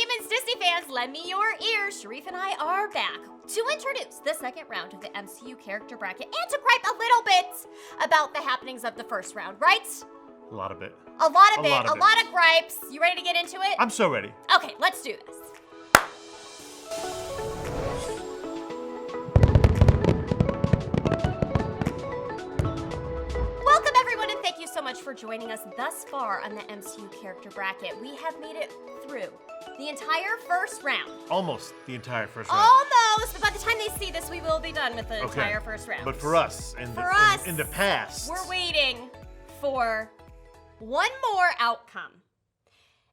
demons, Disney fans, lend me your ears. Sherif and I are back to introduce the second round of the MCU Character Bracket and to gripe a little bit about the happenings of the first round, right? A lot of it. A lot of gripes. You ready to get into it? I'm so ready. Okay, let's do this. Welcome everyone and thank you so much for joining us thus far on the MCU Character Bracket. We have made it through the entire first round. Almost the entire first round. Almost, but by the time they see this, we will be done with the entire first round. But for us, in the past, we're waiting for one more outcome.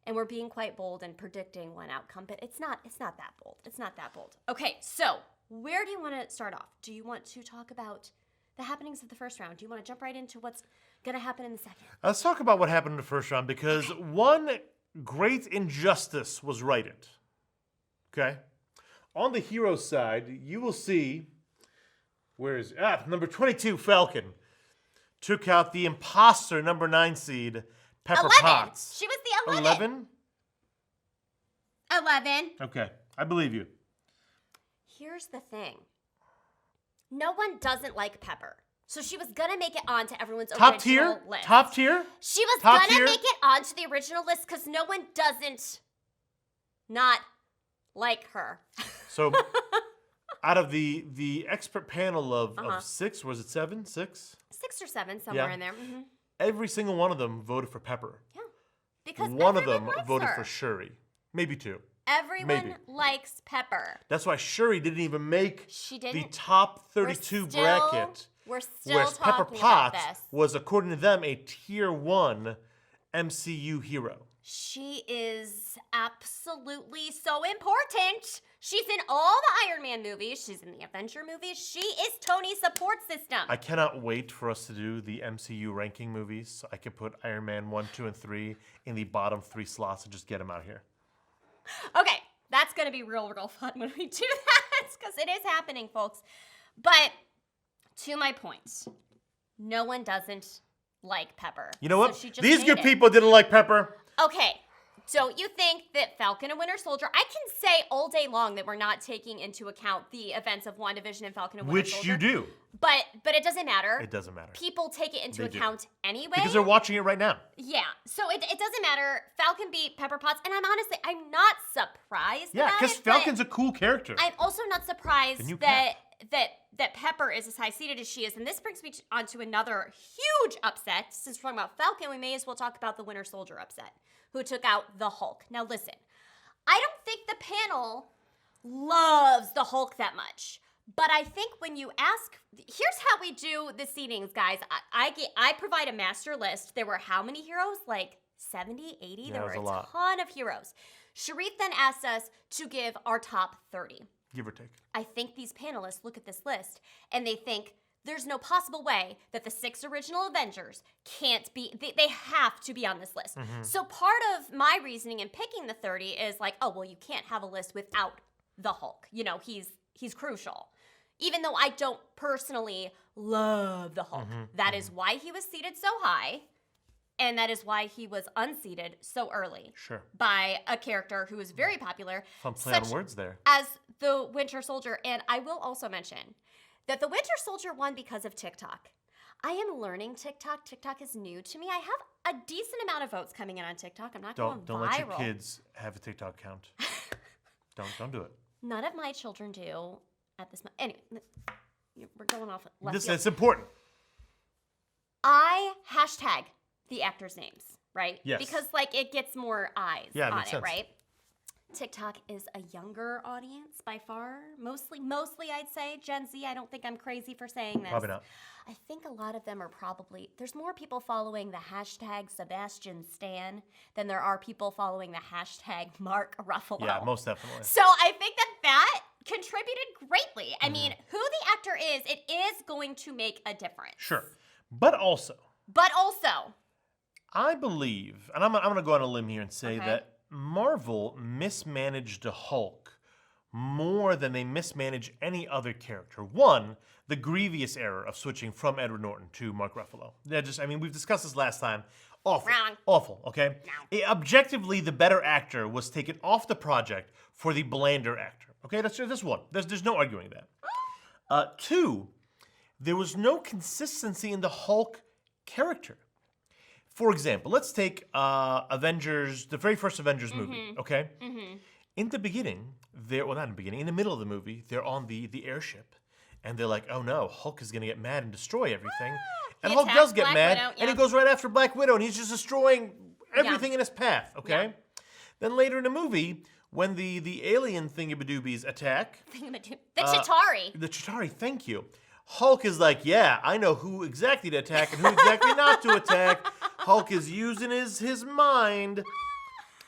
And we're being quite bold and predicting one outcome, but it's not that bold. It's not that bold. Okay, so where do you want to start off? Do you want to talk about the happenings of the first round? Do you want to jump right into what's going to happen in the second? Let's talk about what happened in the first round because one great injustice was righted. Okay? On the hero side, you will see, number 22, Falcon, took out the imposter number 9 seed, Pepper 11. Potts. She was the 11. 11? Okay, I believe you. Here's the thing. No one doesn't like Pepper. So she was going to make it onto everyone's original list. Top tier? She was going to make it onto the original list because no one doesn't not like her. So out of the expert panel of 6, was it 7? 6? 6 or 7, somewhere in there. Mm-hmm. Every single one of them voted for Pepper. Yeah. Because one of them likes voted her. for Shuri. Maybe 2. Everyone likes Pepper. That's why Shuri didn't even make the top 32 bracket. We're still whereas Pepper talking Potts about this. was, according to them, a tier 1 MCU hero. She is absolutely so important. She's in all the Iron Man movies. She's in the Avenger movies. She is Tony's support system. I cannot wait for us to do the MCU ranking movies so I can put Iron Man 1, 2, and 3 in the bottom 3 slots and just get them out here. Okay, that's going to be real fun when we do that because it is happening, folks. But to my point, no one doesn't like Pepper. You know what? So These good people didn't like Pepper. Okay, don't you think that Falcon and Winter Soldier, I can say all day long that we're not taking into account the events of WandaVision and Falcon and Winter Soldier. Which you do. But it doesn't matter. It doesn't matter. People take it into account anyway. Because they're watching it right now. Yeah, so it doesn't matter. Falcon beat Pepper Potts, and I'm not surprised about it. Yeah, because Falcon's a cool character. I'm also not surprised that Pepper is as high-seated as she is. And this brings me on to another huge upset. Since we're talking about Falcon, we may as well talk about the Winter Soldier upset, who took out the Hulk. Now listen, I don't think the panel loves the Hulk that much. But I think when you ask, here's how we do the seedings, guys. I provide a master list. There were how many heroes? Like 70, 80? Yeah, there were a ton of heroes. Sherif then asked us to give our top 30. Give or take. I think these panelists look at this list and they think there's no possible way that the 6 original Avengers can't be, they have to be on this list. Mm-hmm. So part of my reasoning in picking the 30 is like, oh, well, you can't have a list without the Hulk. You know, he's crucial. Even though I don't personally love the Hulk. That is why he was seated so high. And that is why he was unseated so early. Sure. By a character who is very popular. Fun play on words there. As the Winter Soldier. And I will also mention that the Winter Soldier won because of TikTok. I am learning TikTok. TikTok is new to me. I have a decent amount of votes coming in on TikTok. I'm not going viral. Don't let your kids have a TikTok account. Don't do it. None of my children do at this moment. Anyway, we're going off left field. It's important. I hashtag the actors' names, right? Yes. Because it gets more eyes on it, right? TikTok is a younger audience by far. Mostly I'd say Gen Z. I don't think I'm crazy for saying this. Probably not. I think a lot of them are probably, there's more people following the hashtag Sebastian Stan than there are people following the hashtag Mark Ruffalo. Yeah, most definitely. So I think that contributed greatly. I mean, who the actor is, it is going to make a difference. Sure. But also, I believe, and I'm going to go on a limb here and say that Marvel mismanaged the Hulk more than they mismanage any other character. One, the grievous error of switching from Edward Norton to Mark Ruffalo. We've discussed this last time. Awful. Wrong. Awful, okay? No. Objectively, the better actor was taken off the project for the blander actor. Okay, that's one. There's no arguing that. Two, there was no consistency in the Hulk character. For example, let's take Avengers, the very first Avengers movie, okay? In the beginning, not in the beginning, in the middle of the movie, they're on the airship, and they're like, oh no, Hulk is gonna get mad and destroy everything. And Hulk does get mad, and he goes right after Black Widow, and he's just destroying everything in his path, okay? Then later in the movie, when the alien thingamaboobies attack... The Chitauri. The Chitauri, thank you. Hulk is like, yeah, I know who exactly to attack and who exactly not to attack. Hulk is using his mind.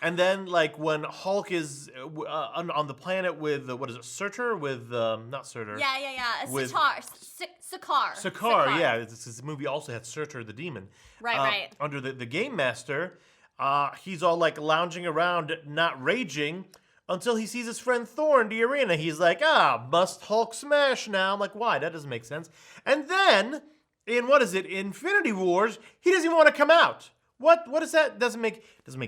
And then, like, when Hulk is on the planet with, what is it, Surtur? With, not Surtur. Yeah. With Sakaar. Sakaar, yeah. This movie also had Surtur the demon. Right. Under the Game Master, he's all, like, lounging around, not raging, until he sees his friend Thor in the arena. He's like, must Hulk smash now? I'm like, why? That doesn't make sense. And then, in, Infinity Wars, he doesn't even want to come out. What is that? Doesn't make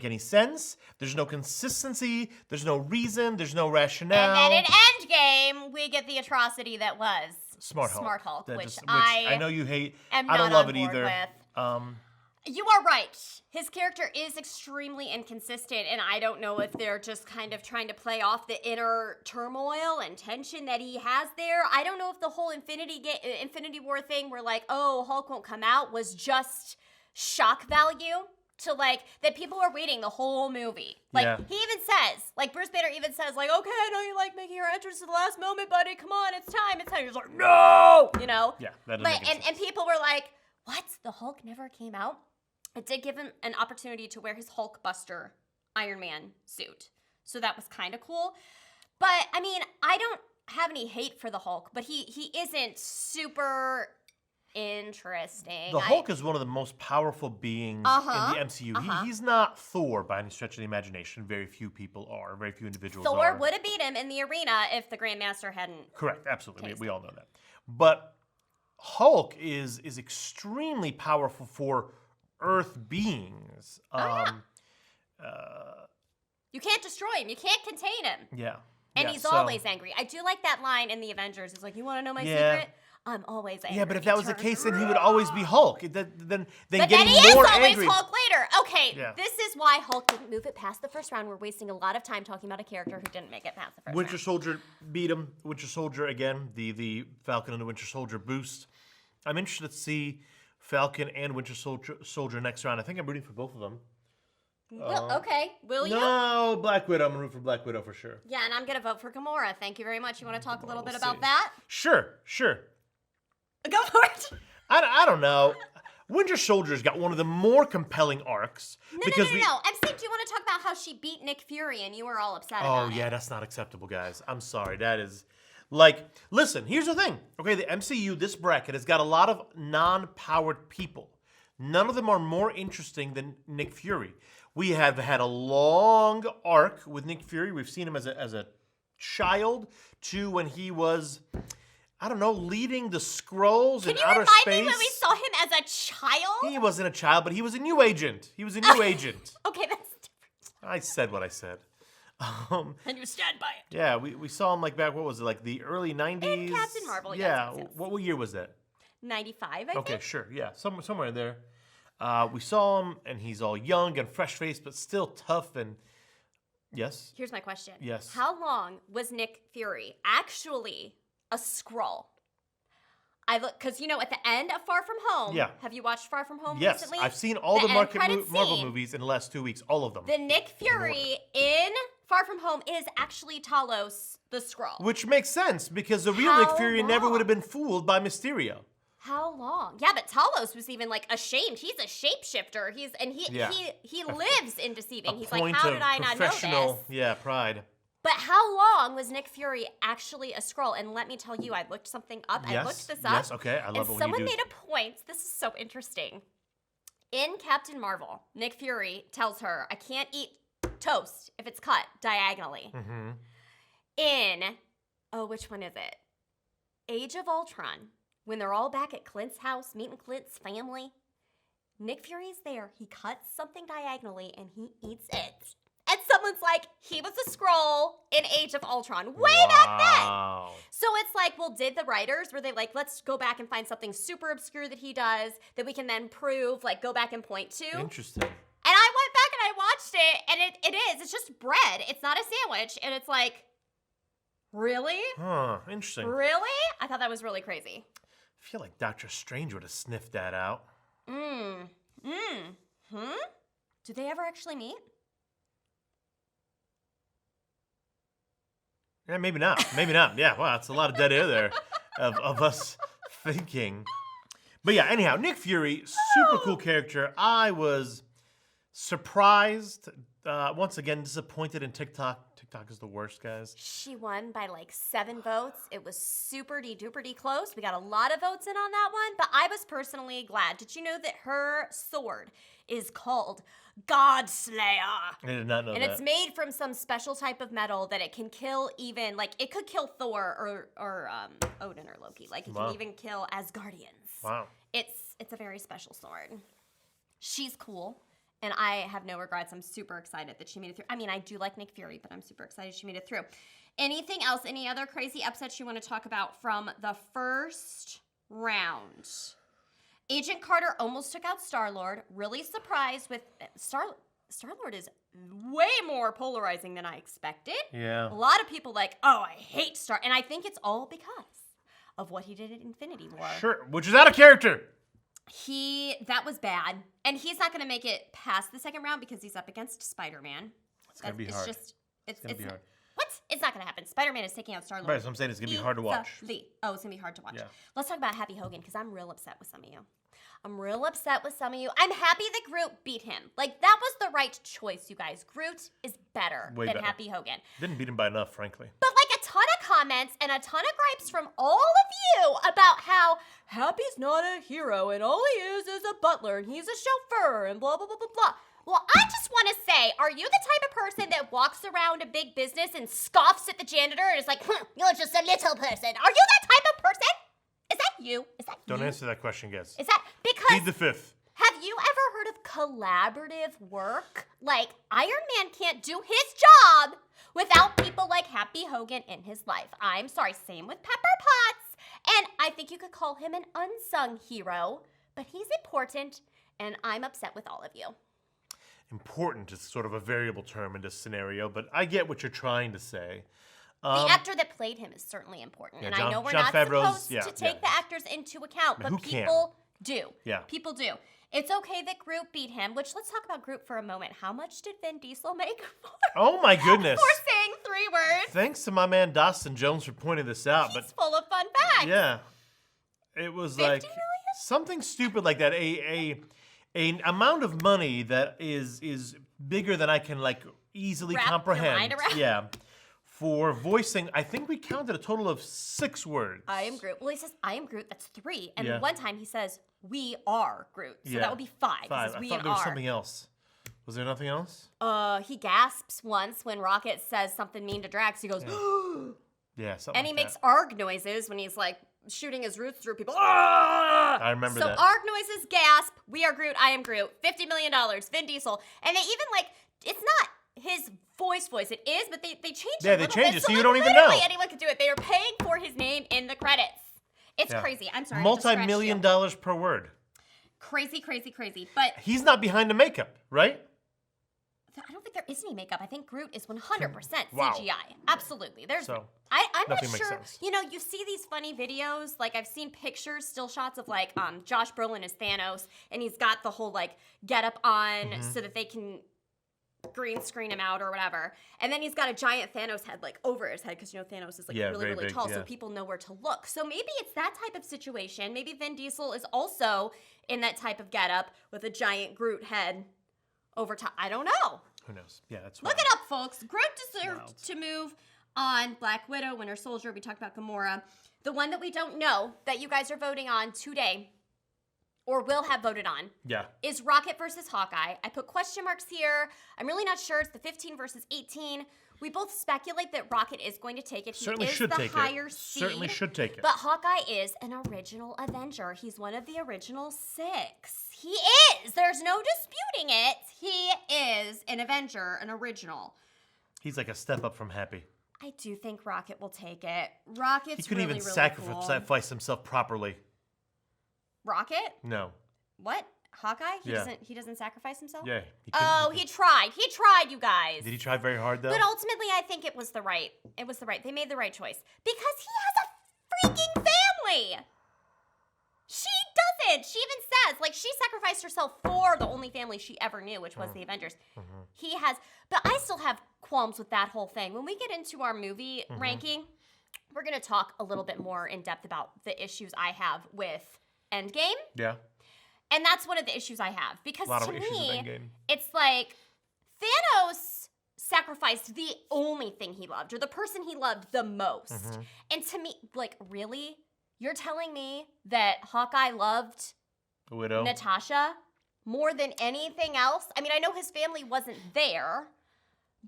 any sense. There's no consistency. There's no reason. There's no rationale. And then in Endgame, we get the atrocity that was Smart Hulk, which I know you hate. I don't love it either. With. You are right. His character is extremely inconsistent, and I don't know if they're just kind of trying to play off the inner turmoil and tension that he has there. I don't know if the whole Infinity War thing where, like, oh, Hulk won't come out was just shock value to, like, that people were waiting the whole movie. Like, he even says, like, Bruce Banner even says, like, okay, I know you like making your entrance at the last moment, buddy. Come on, it's time. He's like, no! You know? Yeah, that doesn't make sense. And people were like, what? The Hulk never came out? It did give him an opportunity to wear his Hulkbuster Iron Man suit. So that was kind of cool. But, I mean, I don't have any hate for the Hulk, but he isn't super interesting. The Hulk is one of the most powerful beings in the MCU. He's not Thor by any stretch of the imagination. Very few people are. Very few individuals are. Thor would have beat him in the arena if the Grandmaster hadn't. Correct. Absolutely. We all know that. But Hulk is extremely powerful for Earth beings. You can't destroy him. You can't contain him. Yeah. And he's always angry. I do like that line in the Avengers. It's like, you want to know my secret? I'm always angry. Yeah, but if that was the case, then he would always be Hulk. Then he getting is more always angry. Hulk later. Okay, this is why Hulk didn't move it past the first round. We're wasting a lot of time talking about a character who didn't make it past the first round. Winter Soldier beat him. Winter Soldier, again, the Falcon and the Winter Soldier boost. I'm interested to see Falcon and Winter Soldier next round. I think I'm rooting for both of them. Well, okay. Will you? No, Black Widow. I'm going to root for Black Widow for sure. Yeah, and I'm going to vote for Gamora. Thank you very much. You want to talk a little bit about that? Sure. Go for it. I don't know. Winter Soldier's got one of the more compelling arcs. No. I'm saying, do you want to talk about how she beat Nick Fury and you were all upset about it? Oh, yeah, that's not acceptable, guys. I'm sorry. That is... Like, listen, here's the thing. Okay, the MCU, this bracket, has got a lot of non-powered people. None of them are more interesting than Nick Fury. We have had a long arc with Nick Fury. We've seen him as a child to when he was... I don't know, leading the Skrulls in outer space. Can you remind me when we saw him as a child? He wasn't a child, but he was a new agent. Okay, that's different. I said what I said. And you stand by it. Yeah, we saw him like back, what was it, like the early 90s? In Captain Marvel, yeah. Yes. What year was that? 95, I think. Okay, sure, yeah, somewhere in there. We saw him, and he's all young and fresh-faced, but still tough and... Yes? Here's my question. Yes. How long was Nick Fury actually a Skrull? Because, at the end of Far From Home, have you watched Far From Home recently? Yes, I've seen all the Marvel movies in the last 2 weeks, all of them. The Nick Fury in Far From Home is actually Talos the Skrull. Which makes sense, because the real Nick Fury never would have been fooled by Mysterio. How long? Yeah, but Talos was even, like, ashamed. He's a shapeshifter. He lives in deceiving. He's like, how did I not know this? Yeah, pride. But how long was Nick Fury actually a Skrull? And let me tell you, I looked something up. Yes, I looked this up. Yes, okay. I love it when you do. Someone made a point. This is so interesting. In Captain Marvel, Nick Fury tells her, I can't eat toast if it's cut diagonally. Mm-hmm. In, which one is it? Age of Ultron, when they're all back at Clint's house, meeting Clint's family, Nick Fury's there. He cuts something diagonally and he eats it. And someone's like, he was a Skrull in Age of Ultron, way back then. So it's like, well, did the writers, were they like, let's go back and find something super obscure that he does that we can then prove, like go back and point to? Interesting. And I went back and I watched it, and it's just bread. It's not a sandwich. And it's like, really? Huh, interesting. Really? I thought that was really crazy. I feel like Doctor Strange would have sniffed that out. Do they ever actually meet? Yeah, maybe not. Maybe not. Yeah, wow, that's a lot of dead air there of us thinking. But yeah, anyhow, Nick Fury, super cool character. I was surprised, once again, disappointed in TikTok. TikTok is the worst, guys. She won by like 7 votes. It was super-duper close. We got a lot of votes in on that one, but I was personally glad. Did you know that her sword is called God Slayer? I did not know that. And it's made from some special type of metal that it can kill even, like, it could kill Thor or Odin or Loki. Like, it can even kill Asgardians. Wow. It's a very special sword. She's cool. And I have no regrets. I'm super excited that she made it through. I mean, I do like Nick Fury, but I'm super excited she made it through. Anything else? Any other crazy upsets you want to talk about from the first round? Agent Carter almost took out Star-Lord. Really surprised with Star-Lord is way more polarizing than I expected. Yeah. A lot of people like, oh, I hate Star. And I think it's all because of what he did in Infinity War. Sure, which is out of character. That was bad. And he's not going to make it past the second round because he's up against Spider-Man. It's going to be hard. It's going to be hard. What? It's not going to happen. Spider-Man is taking out Star-Lord. Right, so I'm saying it's going to be hard to watch. Oh, it's going to be hard to watch. Yeah. Let's talk about Happy Hogan because I'm real upset with some of you. I'm happy that Groot beat him. Like, that was the right choice, you guys. Groot is better than Happy Hogan. Didn't beat him by enough, frankly. But like a ton of comments and a ton of gripes from all of you about how Happy's not a hero and all he is a butler and he's a chauffeur and blah, blah, blah, blah, blah. Well, I just want to say, are you the type of person that walks around a big business and scoffs at the janitor and is like, you're just a little person? Are you that type of person? Is that you? Don't answer that question, guys. Is that because... Plead the fifth. Have you ever heard of collaborative work? Like, Iron Man can't do his job without people like Happy Hogan in his life. I'm sorry, same with Pepper Potts. And I think you could call him an unsung hero, but he's important, and I'm upset with all of you. Important is sort of a variable term in this scenario, but I get what you're trying to say. The actor that played him is certainly important, and I know we're not supposed to take the actors into account, but people do. Yeah. People do. It's okay that Groot beat him, which let's talk about Groot for a moment. How much did Vin Diesel make for? Oh my goodness. For saying 3 words. Thanks to my man Dawson Jones for pointing this out. He's full of fun facts. Yeah. It was 50 like million? something stupid like that. An amount of money that is bigger than I can like easily comprehend. Your mind around. Yeah. For voicing, I think we counted a total of 6 words. I am Groot. Well, he says, I am Groot. That's 3. And one time he says, we are Groot. So that would be 5. 5. He says, we I thought there was are. something else. Was there nothing else? He gasps once when Rocket says something mean to Drax. He goes, yeah, something and he like makes that. ARG noises when he's like shooting his roots through people. I remember that. So ARG noises, gasp, we are Groot, I am Groot, $50 million, Vin Diesel. And they even like, it's not his voice. It is, but they changed it a little bit. Yeah, they changed it so you like, don't even know. Literally anyone could do it. They are paying for his name in the credits. It's crazy. I'm sorry. Multi-million dollars per word. Crazy. But he's not behind the makeup, right? I don't think there is any makeup. I think Groot is 100% Wow. CGI. Absolutely. I'm not sure. You know, you see these funny videos. Like I've seen pictures, still shots of like Josh Brolin as Thanos, and he's got the whole like getup on so that they can green screen him out or whatever. And then he's got a giant Thanos head like over his head because you know Thanos is like really big, tall, so people know where to look. So maybe it's that type of situation. Maybe Vin Diesel is also in that type of getup with a giant Groot head over top. I don't know. Who knows? Yeah, that's Look it up, folks. Groot deserved to move on. Black Widow, Winter Soldier. We talked about Gamora. The one that we don't know that you guys are voting on today, or will have voted on, is Rocket versus Hawkeye. I put question marks here. I'm really not sure. It's the 15 versus 18. We both speculate that Rocket is going to take it. Certainly he is should the take higher it. seed. Certainly should take it. But Hawkeye is an original Avenger. He's one of the original 6. He is. There's no disputing it. He is an Avenger, an original. He's like a step up from Happy. I do think Rocket will take it. Rocket's He couldn't really, even really sacrifice himself properly. Rocket? No. What? Hawkeye? Yeah. He doesn't sacrifice himself? Yeah. He tried. He tried, you guys. Did he try very hard though? But ultimately, I think it was the right. They made the right choice because he has a freaking family. She doesn't. She even says, like, she sacrificed herself for the only family she ever knew, which was the Avengers. He has, but I still have qualms with that whole thing. When we get into our movie ranking, we're gonna talk a little bit more in depth about the issues I have with Endgame. Yeah. And that's one of the issues I have. Because to me, Endgame. it's like Thanos sacrificed the only thing he loved, or the person he loved the most. And to me, like, really? You're telling me that Hawkeye loved The Widow. Natasha more than anything else? I mean, I know his family wasn't there,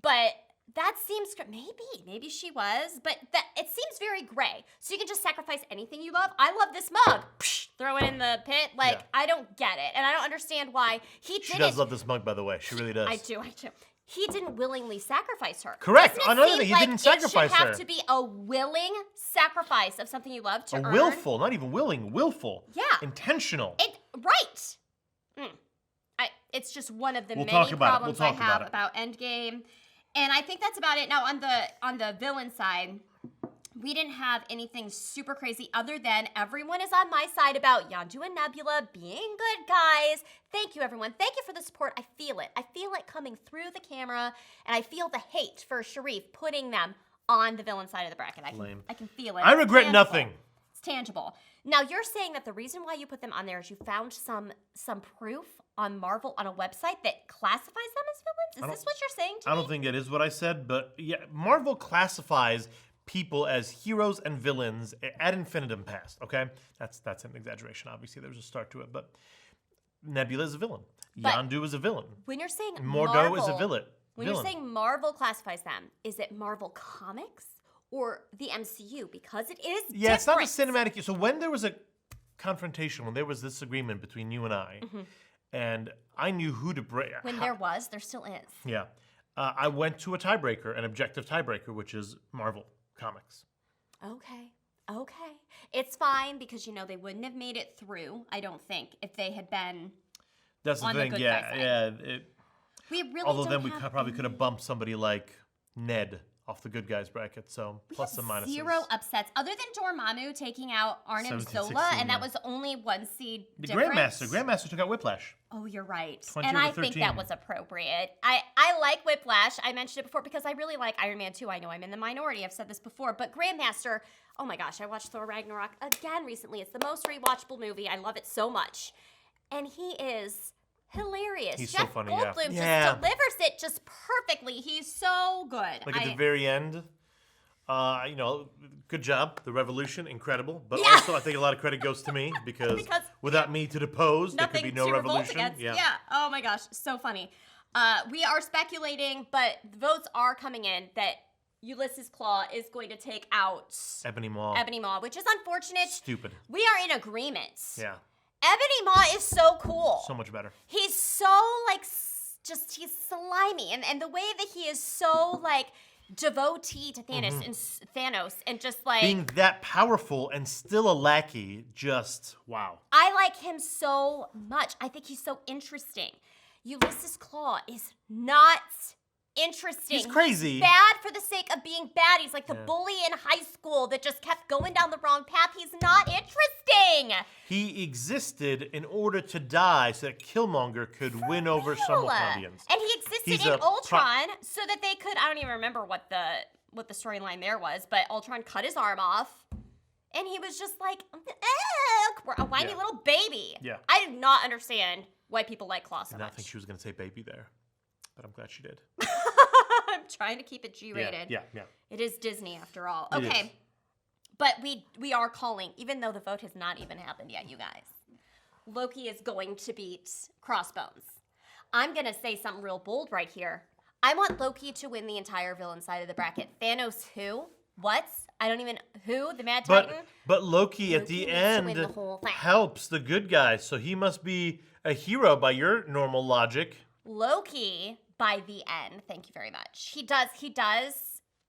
but that seems maybe she was, but that it seems very gray. So you can just sacrifice anything you love. I love this mug. Psh, throw it in the pit. Like, Yeah. I don't get it, and I don't understand why he didn't. She does love this mug, by the way. She really does. I do. He didn't willingly sacrifice her. Correct. Doesn't it Another seem thing, he like didn't sacrifice it should have her. to be a willing sacrifice of something you love to earn. Willful, not even willing, willful. Yeah. Intentional. Right. It's just one of the We'll many talk about it. problems We'll I talk have about Endgame. And I think that's about it. Now, on the villain side, we didn't have anything super crazy other than everyone is on my side about Yondu and Nebula being good guys. Thank you, everyone. Thank you for the support. I feel it. I feel it coming through the camera, and I feel the hate for Sherif putting them on the villain side of the bracket. I can feel it. I It's regret tangible. nothing. It's tangible. Now, you're saying that the reason why you put them on there is you found some proof on Marvel on a website that classifies them as villains? Is this what you're saying to me? I don't think it is what I said, but yeah, Marvel classifies people as heroes and villains ad infinitum past, okay? That's an exaggeration, obviously. There's a start to it, but Nebula is a villain. But Yondu is a villain. When you're saying Mordo Marvel, is a villain. When you're saying Marvel classifies them, is it Marvel Comics or the MCU? Because it is Yeah, it's not a different. cinematic. So when there was a confrontation, when there was this agreement between you and I, and I knew who to break. When there still is. Yeah. I went to a tiebreaker, an objective tiebreaker, which is Marvel Comics. Okay. It's fine because, they wouldn't have made it through, I don't think, if they had been That's the on thing, the good yeah. guy side. Yeah. We really Although don't then we have probably could have bumped somebody like Ned off the good guys bracket, so plus and minuses. 0 upsets, other than Dormammu taking out Arnim 17, Zola, 16, and that yeah. was only 1 seed The difference. Grandmaster took out Whiplash. Oh, you're right. 20 And over I think 13. that was appropriate. I like Whiplash. I mentioned it before because I really like Iron Man 2. I know I'm in the minority. I've said this before. But Grandmaster, oh my gosh, I watched Thor Ragnarok again recently. It's the most rewatchable movie. I love it so much. And he is hilarious. He's Jeff so funny, Goldblum yeah. just delivers it just perfectly. He's so good. Like at the very end, good job. The revolution, incredible. But Yeah. also, I think a lot of credit goes to me because without me to depose, there could nothing be no to revolt revolution. against. Yeah. Oh my gosh, so funny. We are speculating, but the votes are coming in that Ulysses Claw is going to take out Ebony Maw. Ebony Maw, which is unfortunate. Stupid. We are in agreement. Yeah. Ebony Maw is so cool. So much better. He's so he's slimy, and the way that he is so devotee to Thanos and just like Being that powerful and still a lackey, just wow. I like him so much. I think he's so interesting. Ulysses Claw is not interesting. He's crazy. He's bad for the sake of being bad. He's like the bully in high school that just kept going down the wrong path. He's not interesting. He existed in order to die so that Killmonger could win over some Wakandians. And he existed in Ultron so that they could, I don't even remember what the storyline there was, but Ultron cut his arm off. And he was just like, a whiny little baby. Yeah. I did not understand why people like Claw so I did not much. think she was going to say baby there, but I'm glad she did. I'm trying to keep it G-rated. Yeah. It is Disney after all. It Okay. is. But we are calling, even though the vote has not even happened yet, you guys. Loki is going to beat Crossbones. I'm going to say something real bold right here. I want Loki to win the entire villain side of the bracket. Thanos who? What? I don't even... Who? The Mad Titan? But Loki at the Loki needs to end win the whole thing. helps the good guys, so he must be a hero by your normal logic. Loki, by the end, thank you very much. He does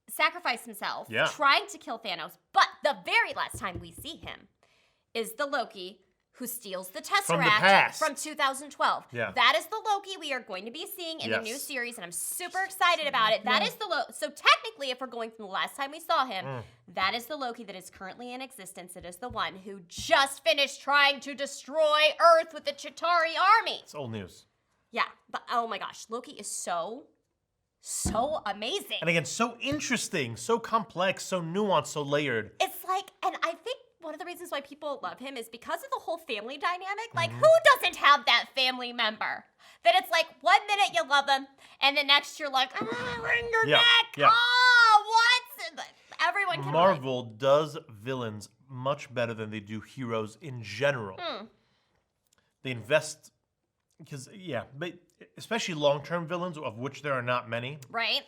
sacrifice himself trying to kill Thanos, but the very last time we see him is the Loki who steals the Tesseract from 2012. Yeah. That is the Loki we are going to be seeing in the new series, and I'm super excited about it. That is the Loki. So technically, if we're going from the last time we saw him, that is the Loki that is currently in existence. It is the one who just finished trying to destroy Earth with the Chitauri army. It's old news. Yeah, but oh my gosh, Loki is so amazing. And again, so interesting, so complex, so nuanced, so layered. It's like, and I think one of the reasons why people love him is because of the whole family dynamic. Like, who doesn't have that family member? That it's like, 1 minute you love them, and the next you're like, wring your neck. Yeah. Oh, what? Everyone can Marvel does villains much better than they do heroes in general. They invest, because, but especially long-term villains, of which there are not many. Right.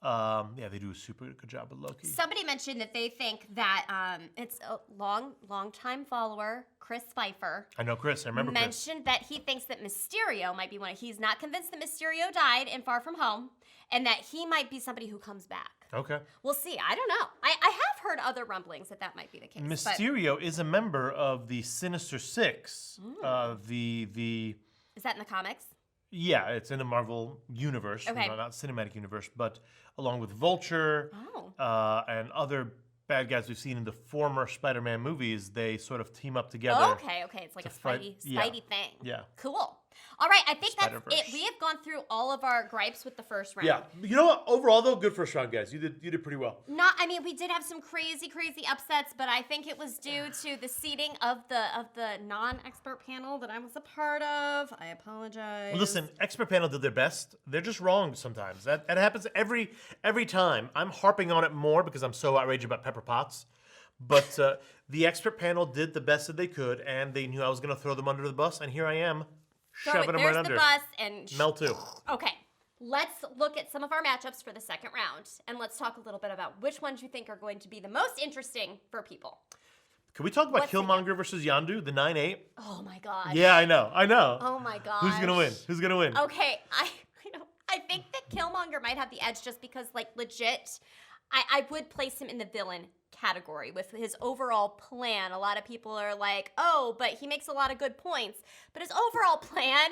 They do a super good job with Loki. Somebody mentioned that they think that it's a long-time follower, Chris Pfeiffer. I know Chris. I remember mentioned that he thinks that Mysterio might be one. He's not convinced that Mysterio died in Far From Home, and that he might be somebody who comes back. Okay. We'll see. I don't know. I have heard other rumblings that might be the case. Mysterio is a member of the Sinister Six. Is that in the comics? Yeah, it's in the Marvel universe, not cinematic universe, but along with Vulture and other bad guys we've seen in the former Spider-Man movies, they sort of team up together. Oh, okay. It's like a Spidey thing. Yeah. Cool. All right, I think that's it. We have gone through all of our gripes with the first round. Yeah. You know what? Overall, though, good first round, guys. You did pretty well. We did have some crazy upsets, but I think it was due to the seating of the non-expert panel that I was a part of. I apologize. Listen, expert panel did their best. They're just wrong sometimes. That happens every time. I'm harping on it more because I'm so outraged about Pepper Potts. But the expert panel did the best that they could, and they knew I was going to throw them under the bus, and here I am. Shoving them right under. There's the bus and... Mel too. Okay, let's look at some of our matchups for the second round, and let's talk a little bit about which ones you think are going to be the most interesting for people. Can we talk about Killmonger versus Yondu, the 9-8? Oh my god. Yeah, I know. Oh my god. Who's gonna win? Okay, I think that Killmonger might have the edge just because, like, legit, I would place him in the villain category with his overall plan. A lot of people are like, oh, but he makes a lot of good points. But his overall plan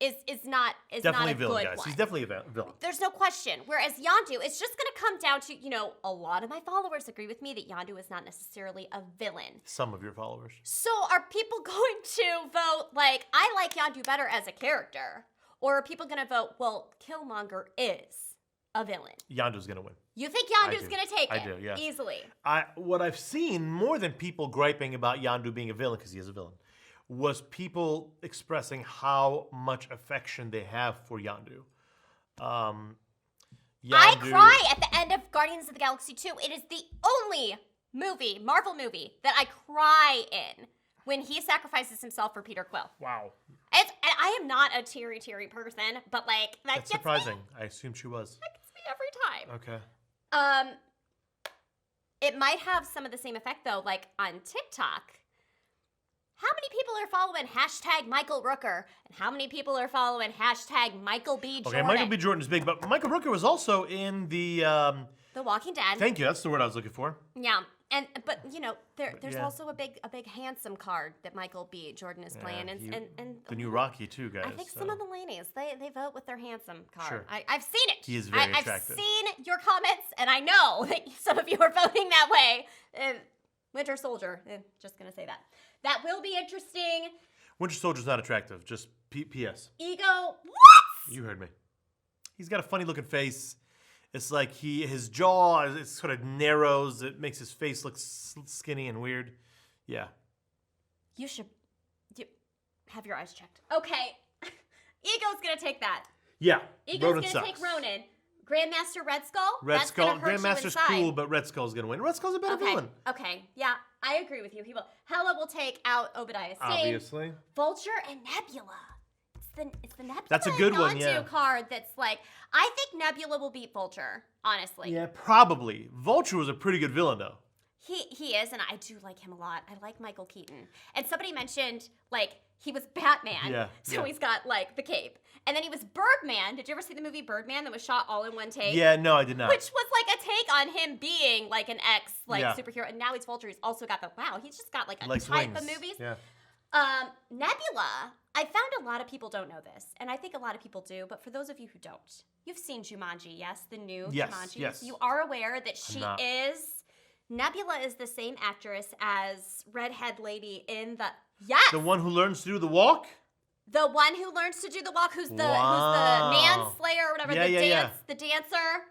is not definitely a villain, good guys. one. He's definitely a villain. There's no question. Whereas Yondu, it's just going to come down to, a lot of my followers agree with me that Yondu is not necessarily a villain. Some of your followers. So are people going to vote like, I like Yondu better as a character? Or are people going to vote, well, Killmonger is a villain? Yondu's going to win. You think Yondu's going to take it? I do, yeah. Easily. What I've seen, more than people griping about Yondu being a villain, because he is a villain, was people expressing how much affection they have for Yondu. I cry at the end of Guardians of the Galaxy 2. It is the only Marvel movie, that I cry in when he sacrifices himself for Peter Quill. Wow. And I am not a teary person, but that's surprising. I assumed she was. That gets me every time. Okay. It might have some of the same effect though, like on TikTok. How many people are following #Michael Rooker? And how many people are following #Michael B. Jordan? Okay, Michael B. Jordan is big, but Michael Rooker was also in the Walking Dead. Thank you, that's the word I was looking for. Yeah. But there's also a big handsome card that Michael B. Jordan is playing, and the new Rocky too, guys. I think some of the ladies they vote with their handsome card. Sure. I've seen it. He is very attractive. I've seen your comments, and I know that some of you are voting that way. Winter Soldier, just gonna say that. That will be interesting. Winter Soldier's not attractive. Just P.S. Ego, what? You heard me. He's got a funny looking face. It's like his jaw, it sort of narrows. It makes his face look skinny and weird. Yeah. You should have your eyes checked. Okay. Ego's going to take that. Yeah. Ego's going to take Ronan. Grandmaster Red Skull? Red Skull. Grandmaster's cool, but Red Skull's going to win. Red Skull's a better villain. Okay. Yeah, I agree with you. Hela will take out Obadiah Stane. Obviously. Vulture and Nebula. It's the Nebula That's a good one, yeah. card that's like, I think Nebula will beat Vulture, honestly. Yeah, probably. Vulture was a pretty good villain, though. He is, and I do like him a lot. I like Michael Keaton. And somebody mentioned, like, he was Batman. Yeah. So he's got, like, the cape. And then he was Birdman. Did you ever see the movie Birdman that was shot all in one take? Yeah, no, I did not. Which was, like, a take on him being, like, an superhero. And now he's Vulture. He's also got he's just got, like, a type wings. of movies. Yeah. Nebula, I found a lot of people don't know this, and I think a lot of people do, but for those of you who don't, you've seen Jumanji, yes? The new Jumanji. Yes. You are aware that Nebula is the same actress as redhead lady in the... Yes! The one who learns to do the walk? The one who learns to do the walk, who's the manslayer or whatever, the dancer.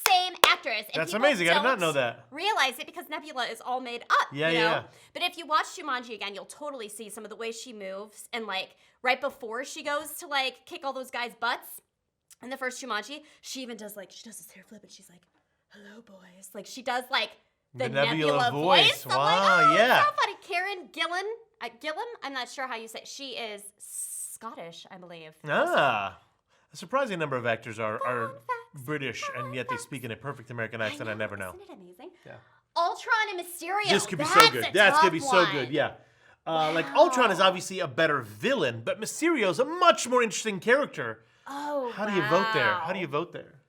Same actress. And that's amazing. I did not know that. Realize it because Nebula is all made up. Yeah, you know? yeah. But if you watch Jumanji again, you'll totally see some of the ways she moves. And like right before she goes to like kick all those guys' butts in the first Jumanji, she even does like, she does this hair flip and she's like, hello, boys. Like she does like the Nebula voice. Wow, I'm like, yeah. So funny. Karen Gillan, I'm not sure how you say it. She is Scottish, I believe. Ah. A surprising number of actors are British, and yet they speak in a perfect American accent. I never know. Isn't it amazing? Yeah. Ultron and Mysterio. This could be so good. That's gonna be so one. good. Yeah. Like Ultron is obviously a better villain, but Mysterio's a much more interesting character. Oh, How do you vote there? How do you vote there?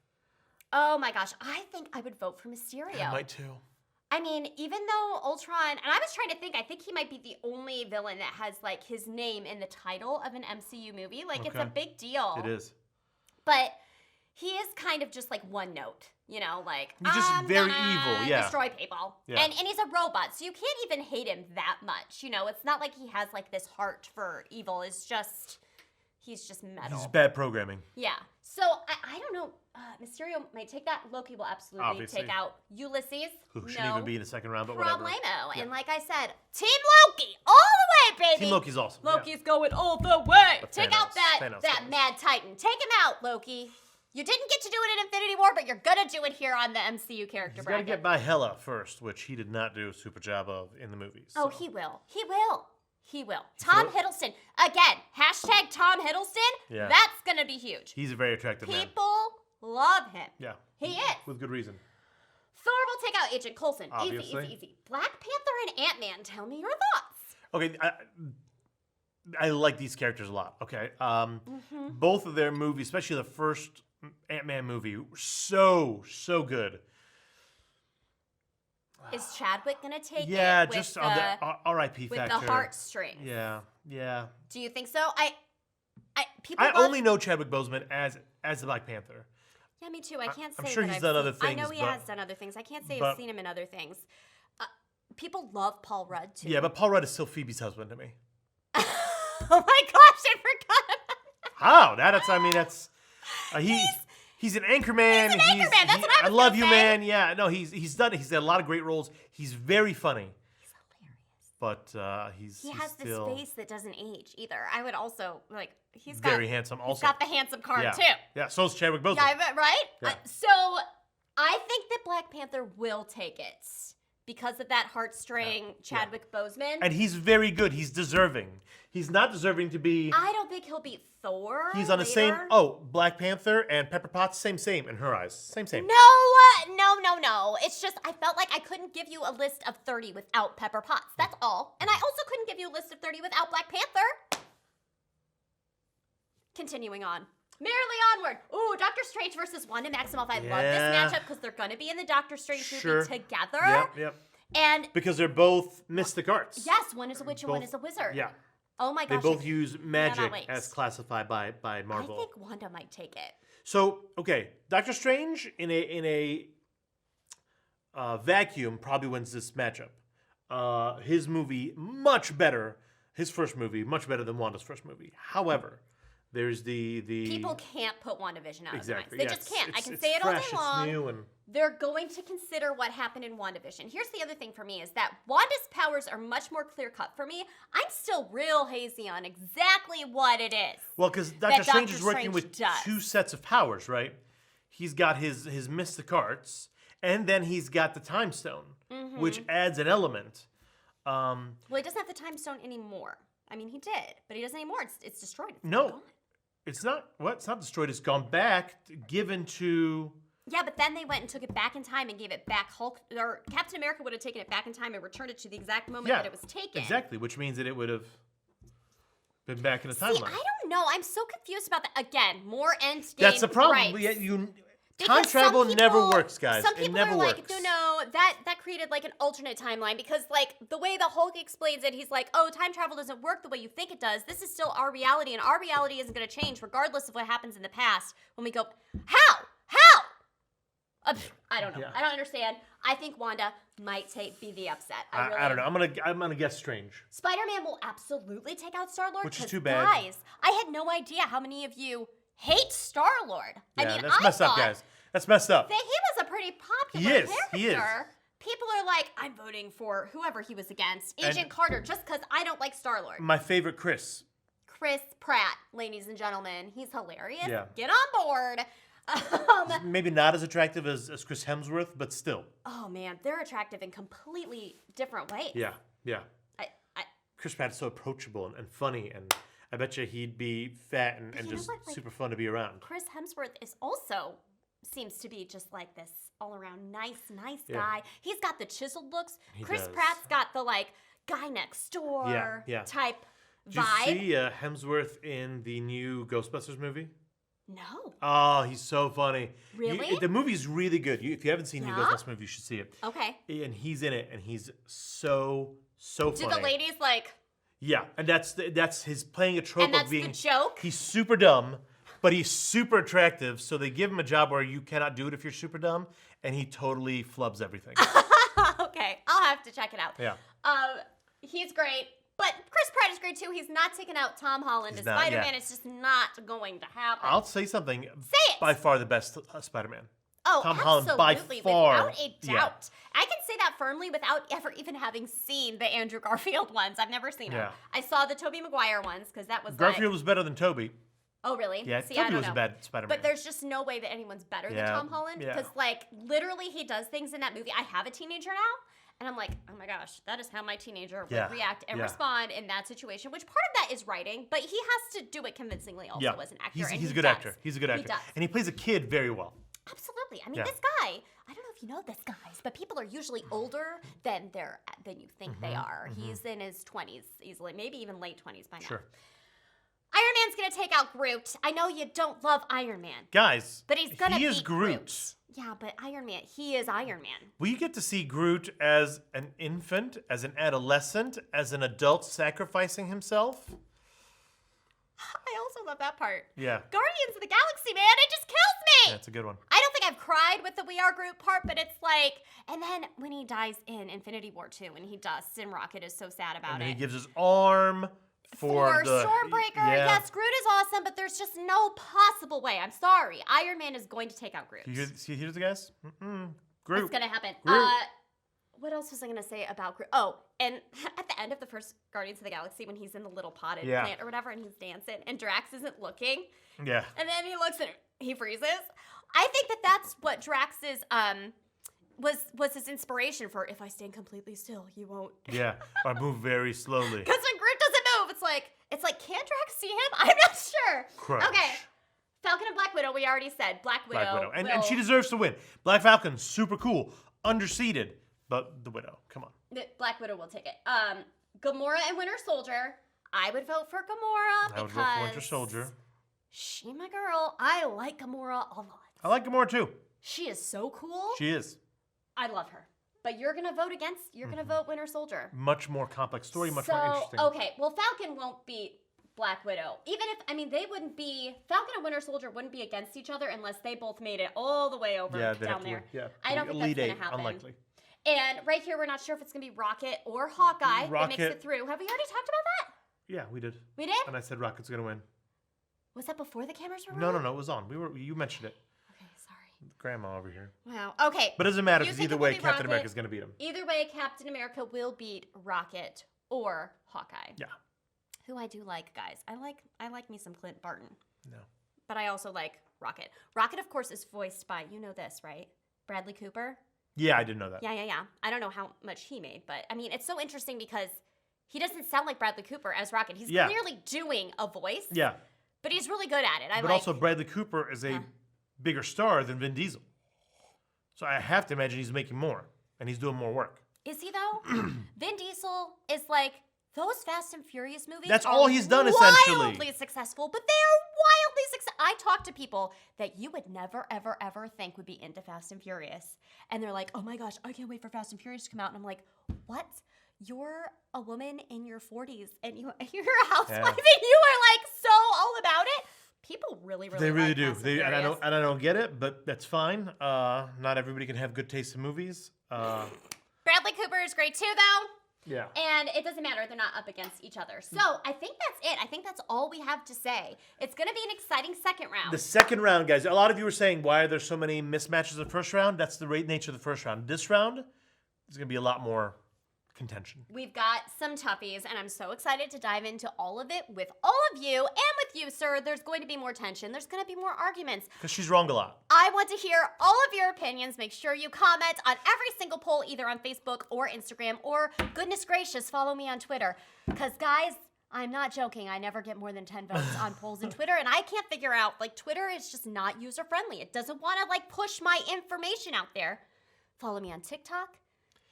Oh my gosh, I think I would vote for Mysterio. I might too. I mean, even though Ultron, and I was trying to think, I think he might be the only villain that has like his name in the title of an MCU movie. Like it's a big deal. It is. But he is kind of just like one note, you know, like he's just I'm very gonna evil, yeah. destroy people. Yeah. And he's a robot, so you can't even hate him that much. You know, it's not like he has like this heart for evil. It's just he's just metal. He's bad programming. Yeah. So I don't know. Mysterio might take that. Loki will absolutely Obviously. take out Ulysses. Who shouldn't even be in the second round, but whatever. Problemo. Yeah. And like I said, Team Loki all the way, baby. Team Loki's awesome. Loki's going all the way. But Take Thanos- out that Thanos. Mad Titan. Take him out, Loki. You didn't get to do it in Infinity War, but you're gonna do it here on the MCU character He's got to bracket. get by Hela first, which he did not do a super job of in the movies. Oh, so. he will. He will. He will. Tom Hiddleston. Again, hashtag Tom Hiddleston. Yeah. That's gonna be huge. He's a very attractive man. People love him. Yeah. He is. With good reason. Thor will take out Agent Coulson. Obviously. Easy. Black Panther and Ant-Man. Tell me your thoughts. Okay, I like these characters a lot. Okay, both of their movies, especially the first Ant-Man movie, were so good. Is Chadwick gonna take it? Yeah, with just on the R.I.P. with factor. the heartstrings. Yeah. Do you think so? I only know Chadwick Boseman as the Black Panther. Yeah, me too. I can't say I'm sure that he's I've done seen, other things. I know he has done other things. I can't say I've seen him in other things. People love Paul Rudd too. Yeah, but Paul Rudd is still Phoebe's husband to me. Oh my gosh, I forgot about that. How? That's he's an anchor man. He's an anchor man. That's what I was love gonna you, say. man. Yeah, no, he's got a lot of great roles. He's very funny. He's hilarious. But he has still this face that doesn't age either. I would also like he's very handsome. Also, he's got the handsome card yeah. too. Yeah, so's Chadwick Boseman. Yeah, right? Yeah. So I think that Black Panther will take it because of that heartstring Chadwick Boseman. And he's very good. He's deserving. He's not deserving to be. I don't think he'll beat Thor. He's on the same. Oh, Black Panther and Pepper Potts, same in her eyes. Same. No. It's just I felt like I couldn't give you a list of 30 without Pepper Potts. That's all. And I also couldn't give you a list of 30 without Black Panther. Continuing on. Merrily onward. Ooh, Doctor Strange versus Wanda Maximoff. I love this matchup because they're going to be in the Doctor Strange movie together. Yep. And because they're both mystic arts. yes, one is a witch and one is a wizard. Yeah. Oh my They gosh. both use magic wait. as classified by Marvel. I think Wanda might take it. So, okay, Doctor Strange in a vacuum probably wins this matchup. His movie much better. His first movie much better than Wanda's first movie. However, there's the People can't put WandaVision out exactly. of their minds. They Yeah, just can't. I can it's say it all day fresh, long. It's new and They're going to consider what happened in WandaVision. Here's the other thing for me is that Wanda's powers are much more clear-cut for me. I'm still real hazy on exactly what it is. well, because Doctor Strange is working Strange with does. two sets of powers, right? He's got his mystic arts, and then he's got the Time Stone, which adds an element. Well, he doesn't have the Time Stone anymore. I mean, he did, but he doesn't anymore. It's destroyed. It's No. gone. It's not what? It's not destroyed. It's gone back, given to. Yeah, but then they went and took it back in time and gave it back. Or Captain America would have taken it back in time and returned it to the exact moment that it was taken. Exactly, which means that it would have been back in the timeline. See, I don't know. I'm so confused about that. Again, more end game. That's the problem. Right. Time travel never works, guys. Some people it never are works. like, no, that created like an alternate timeline because like the way the Hulk explains it, he's like, oh, time travel doesn't work the way you think it does. This is still our reality, and our reality isn't going to change regardless of what happens in the past. When we go, how? I don't know. Yeah. I don't understand. I think Wanda might be the upset. I don't know. I'm gonna guess Strange. Spider-Man will absolutely take out Star-Lord. Which is too bad. Guys, I had no idea how many of you hate Star-Lord. Yeah, I mean, that's messed up, guys. That's messed up. That he was a pretty popular character. He is. People are like, I'm voting for whoever he was against, Agent Carter, just because I don't like Star-Lord. My favorite Chris Pratt, ladies and gentlemen. He's hilarious. Yeah. Get on board. Maybe not as attractive as Chris Hemsworth, but still. Oh, man. They're attractive in completely different ways. Yeah. I, Chris Pratt is so approachable and funny, and I bet you he'd be fat and just super fun to be around. Chris Hemsworth is also seems to be just like this all-around nice guy. He's got the chiseled looks. Chris Pratt's got the like guy next door type vibe. Did you see Hemsworth in the new Ghostbusters movie? No. Oh, he's so funny. Really? The movie's really good. If you haven't seen the Ghostbusters movie, you should see it. Okay. And he's in it, and he's so funny. Do the ladies like... Yeah, and that's his playing a trope and that's of being... the joke? He's super dumb, but he's super attractive, so they give him a job where you cannot do it if you're super dumb, and he totally flubs everything. Okay, I'll have to check it out. Yeah. He's great. But Chris Pratt is great too. He's not taking out Tom Holland as Spider-Man. It's just not going to happen. I'll say something. Say it. By far the best Spider-Man. Oh, Tom absolutely. Holland by far. Without a doubt. I can say that firmly without ever even having seen the Andrew Garfield ones. I've never seen them. I saw the Tobey Maguire ones because that was Garfield was better than Tobey. Oh, really? Yeah, See, Tobey was a bad Spider-Man. But there's just no way that anyone's better than Tom Holland because, like, literally he does things in that movie. I have a teenager now. And I'm like, oh my gosh, that is how my teenager would react and respond in that situation, which part of that is writing, but he has to do it convincingly also as an actor. He's a good actor. He's a good actor. And he plays a kid very well. Absolutely. I mean, this guy, I don't know if you know this, guys, but people are usually older than you think they are. He's in his 20s easily, maybe even late 20s by now. Sure. Iron Man's going to take out Groot. I know you don't love Iron Man. Guys, but he's going to beat Groot. Yeah, but Iron Man, he is Iron Man. We get to see Groot as an infant, as an adolescent, as an adult sacrificing himself. I also love that part. Yeah. Guardians of the Galaxy, man, it just kills me. That's a good one. I don't think I've cried with the We Are Groot part, but it's like, and then when he dies in Infinity War 2 and he dusts and Rocket is so sad about and it. he gives his arm for the Stormbreaker. Yes, Groot is awesome, but there's just no possible way. I'm sorry. Iron Man is going to take out Groot. Here's the guys. Groot. It's going to happen. Groot. What else was I going to say about Groot? Oh, and at the end of the first Guardians of the Galaxy, when he's in the little potted plant or whatever, and he's dancing, and Drax isn't looking. Yeah. And then he looks and he freezes. I think that's what Drax's was his inspiration for. If I stand completely still, you won't. Yeah, I move very slowly. Because when Groot doesn't move, it's like, can Drax see him? I'm not sure. Crunch. Okay. Falcon and Black Widow, we already said. Black Widow. And she deserves to win. Black Falcon, super cool. Underseated. But the Widow, come on. Black Widow will take it. Gamora and Winter Soldier. I would vote for Gamora I would vote for Winter Soldier. She my girl. I like Gamora a lot. I like Gamora too. She is so cool. She is. I love her. But you're going to vote against, you're going to vote Winter Soldier. Much more complex story, much more interesting. Okay, well, Falcon won't beat Black Widow. Even if, they wouldn't be, Falcon and Winter Soldier wouldn't be against each other unless they both made it all the way over down there. I don't think that's going to happen. Unlikely. And right here, we're not sure if it's going to be Rocket or Hawkeye that makes it through. Have we already talked about that? Yeah, we did. We did? And I said Rocket's going to win. Was that before the cameras were rolling? No, it was on. You mentioned it. Okay, sorry. Grandma over here. Wow. Okay. But it doesn't matter because either way, Captain America's going to beat him. Either way, Captain America will beat Rocket or Hawkeye. Yeah. Who I do like, guys. I like me some Clint Barton. No. But I also like Rocket. Rocket, of course, is voiced by, you know this, right? Bradley Cooper. Yeah, I didn't know that. Yeah. I don't know how much he made, but it's so interesting because he doesn't sound like Bradley Cooper as Rocket. He's clearly doing a voice. Yeah. But he's really good at it. But also, Bradley Cooper is a bigger star than Vin Diesel. So I have to imagine he's making more, and he's doing more work. Is he, though? Vin Diesel is like, those Fast and Furious movies That's all he's done, essentially. Wildly successful, but they are wildly successful. I talk to people that you would never, ever, ever think would be into Fast and Furious. And they're like, oh my gosh, I can't wait for Fast and Furious to come out. And I'm like, what? You're a woman in your 40s, and you're a housewife, and you are like so all about it. People really They really like do. Fast and Furious. And I don't get it, but that's fine. Not everybody can have good taste in movies. Bradley Cooper is great too, though. Yeah. And it doesn't matter. They're not up against each other. So I think that's it. I think that's all we have to say. It's going to be an exciting second round. The second round, guys. A lot of you were saying, why are there so many mismatches in the first round? That's the nature of the first round. This round is going to be a lot more contention. We've got some toughies, and I'm so excited to dive into all of it with all of you and with you, sir. There's going to be more tension. There's going to be more arguments. Because she's wrong a lot. I want to hear all of your opinions. Make sure you comment on every single poll, either on Facebook or Instagram, or goodness gracious, follow me on Twitter. Because, guys, I'm not joking. I never get more than 10 votes on polls in Twitter, and I can't figure out, like, Twitter is just not user-friendly. It doesn't want to, like, push my information out there. Follow me on TikTok.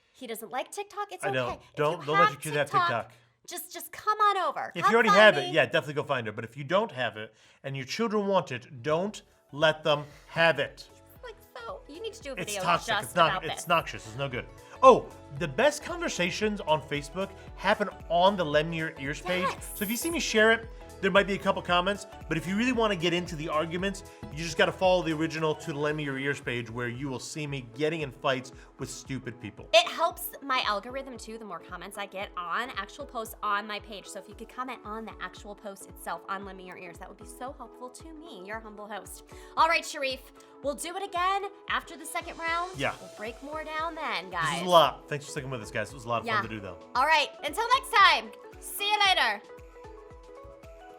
He doesn't like TikTok. It's okay. I don't. Don't let your kids have TikTok. Just come on over. If you already have it, yeah, definitely go find her. But if you don't have it and your children want it, don't let them have it. Like so, you need to do a video It's toxic. just It's this. noxious. It's no good. Oh, the best conversations on Facebook happen on the Lend Me Your Ears page. Yes. So if you see me share it, there might be a couple comments. But if you really want to get into the arguments, you just got to follow the original to the Lend Me Your Ears page, where you will see me getting in fights with stupid people. It helps my algorithm too, the more comments I get on actual posts on my page. So if you could comment on the actual post itself on Lend Me Your Ears, that would be so helpful to me, your humble host. All right, Sherif, we'll do it again after the second round. Yeah. We'll break more down then, guys. This is a lot. Thanks for sticking with us, guys. It was a lot of fun to do, though. All right, until next time, see you later.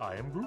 I am Groot.